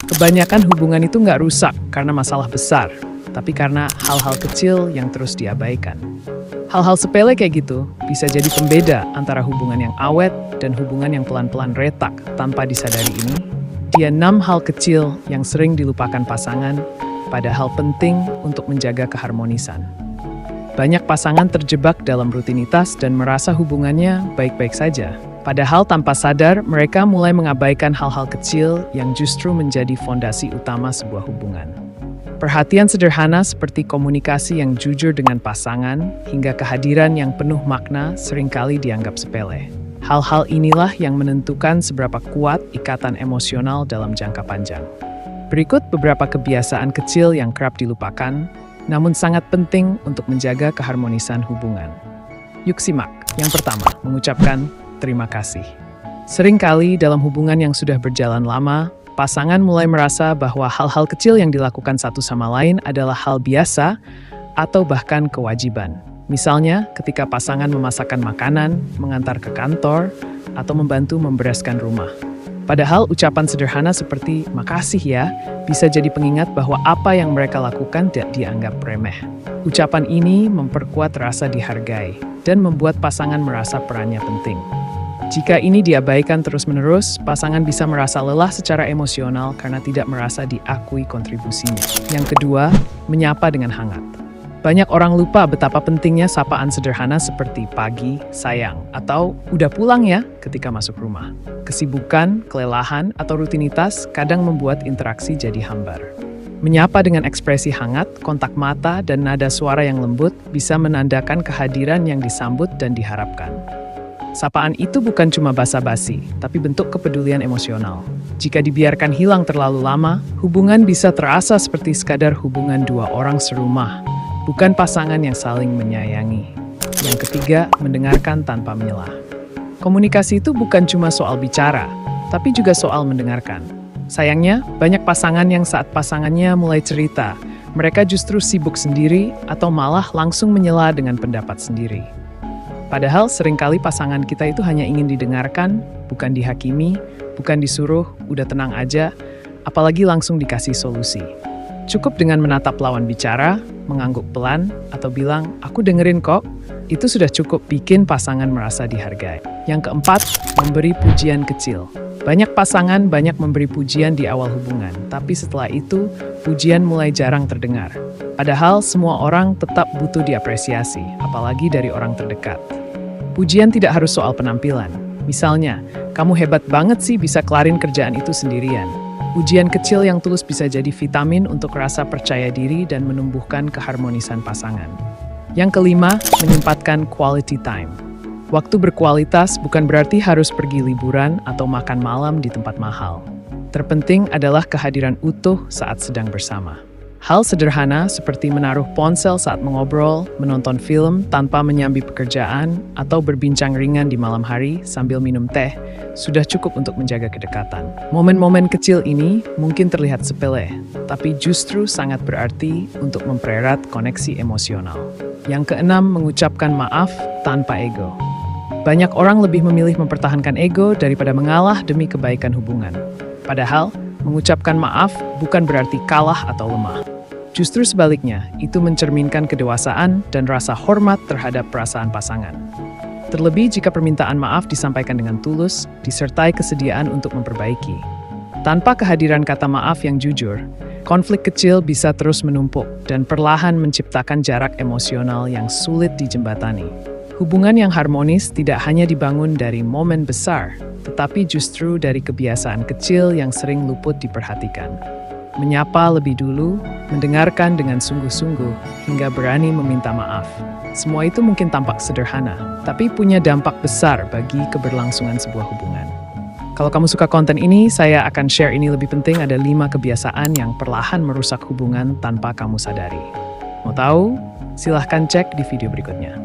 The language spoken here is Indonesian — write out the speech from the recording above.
Kebanyakan hubungan itu nggak rusak karena masalah besar, tapi karena hal-hal kecil yang terus diabaikan. Hal-hal sepele kayak gitu bisa jadi pembeda antara hubungan yang awet dan hubungan yang pelan-pelan retak. Tanpa disadari ini, dia 6 hal kecil yang sering dilupakan pasangan, padahal penting untuk menjaga keharmonisan. Banyak pasangan terjebak dalam rutinitas dan merasa hubungannya baik-baik saja. Padahal tanpa sadar, mereka mulai mengabaikan hal-hal kecil yang justru menjadi fondasi utama sebuah hubungan. Perhatian sederhana seperti komunikasi yang jujur dengan pasangan hingga kehadiran yang penuh makna seringkali dianggap sepele. Hal-hal inilah yang menentukan seberapa kuat ikatan emosional dalam jangka panjang. Berikut beberapa kebiasaan kecil yang kerap dilupakan, namun sangat penting untuk menjaga keharmonisan hubungan. Yuk simak. Yang pertama, mengucapkan terima kasih. Seringkali dalam hubungan yang sudah berjalan lama, pasangan mulai merasa bahwa hal-hal kecil yang dilakukan satu sama lain adalah hal biasa atau bahkan kewajiban. Misalnya, ketika pasangan memasakkan makanan, mengantar ke kantor, atau membantu membereskan rumah. Padahal ucapan sederhana seperti "makasih ya" bisa jadi pengingat bahwa apa yang mereka lakukan tidak dianggap remeh. Ucapan ini memperkuat rasa dihargai dan membuat pasangan merasa perannya penting. Jika ini diabaikan terus-menerus, pasangan bisa merasa lelah secara emosional karena tidak merasa diakui kontribusinya. Yang kedua, menyapa dengan hangat. Banyak orang lupa betapa pentingnya sapaan sederhana seperti "pagi, sayang," atau "udah pulang ya" ketika masuk rumah. Kesibukan, kelelahan, atau rutinitas kadang membuat interaksi jadi hambar. Menyapa dengan ekspresi hangat, kontak mata, dan nada suara yang lembut bisa menandakan kehadiran yang disambut dan diharapkan. Sapaan itu bukan cuma basa-basi, tapi bentuk kepedulian emosional. Jika dibiarkan hilang terlalu lama, hubungan bisa terasa seperti sekadar hubungan dua orang serumah, bukan pasangan yang saling menyayangi. Yang ketiga, mendengarkan tanpa menyelah. Komunikasi itu bukan cuma soal bicara, tapi juga soal mendengarkan. Sayangnya, banyak pasangan yang saat pasangannya mulai cerita, mereka justru sibuk sendiri atau malah langsung menyela dengan pendapat sendiri. Padahal seringkali pasangan kita itu hanya ingin didengarkan, bukan dihakimi, bukan disuruh, udah tenang aja, apalagi langsung dikasih solusi. Cukup dengan menatap lawan bicara, mengangguk pelan, atau bilang, "Aku dengerin kok," itu sudah cukup bikin pasangan merasa dihargai. Yang keempat, memberi pujian kecil. Banyak pasangan banyak memberi pujian di awal hubungan, tapi setelah itu, pujian mulai jarang terdengar. Padahal semua orang tetap butuh diapresiasi, apalagi dari orang terdekat. Pujian tidak harus soal penampilan. Misalnya, "Kamu hebat banget sih bisa kelarin kerjaan itu sendirian." Pujian kecil yang tulus bisa jadi vitamin untuk rasa percaya diri dan menumbuhkan keharmonisan pasangan. Yang kelima, menyempatkan quality time. Waktu berkualitas bukan berarti harus pergi liburan atau makan malam di tempat mahal. Terpenting adalah kehadiran utuh saat sedang bersama. Hal sederhana seperti menaruh ponsel saat mengobrol, menonton film tanpa menyambi pekerjaan, atau berbincang ringan di malam hari sambil minum teh, sudah cukup untuk menjaga kedekatan. Momen-momen kecil ini mungkin terlihat sepele, tapi justru sangat berarti untuk mempererat koneksi emosional. Yang keenam, mengucapkan maaf tanpa ego. Banyak orang lebih memilih mempertahankan ego daripada mengalah demi kebaikan hubungan. Padahal, mengucapkan maaf bukan berarti kalah atau lemah. Justru sebaliknya, itu mencerminkan kedewasaan dan rasa hormat terhadap perasaan pasangan. Terlebih jika permintaan maaf disampaikan dengan tulus, disertai kesediaan untuk memperbaiki. Tanpa kehadiran kata maaf yang jujur, konflik kecil bisa terus menumpuk dan perlahan menciptakan jarak emosional yang sulit dijembatani. Hubungan yang harmonis tidak hanya dibangun dari momen besar, tetapi justru dari kebiasaan kecil yang sering luput diperhatikan. Menyapa lebih dulu, mendengarkan dengan sungguh-sungguh, hingga berani meminta maaf. Semua itu mungkin tampak sederhana, tapi punya dampak besar bagi keberlangsungan sebuah hubungan. Kalau kamu suka konten ini, saya akan share ini lebih penting ada 5 kebiasaan yang perlahan merusak hubungan tanpa kamu sadari. Mau tahu? Silahkan cek di video berikutnya.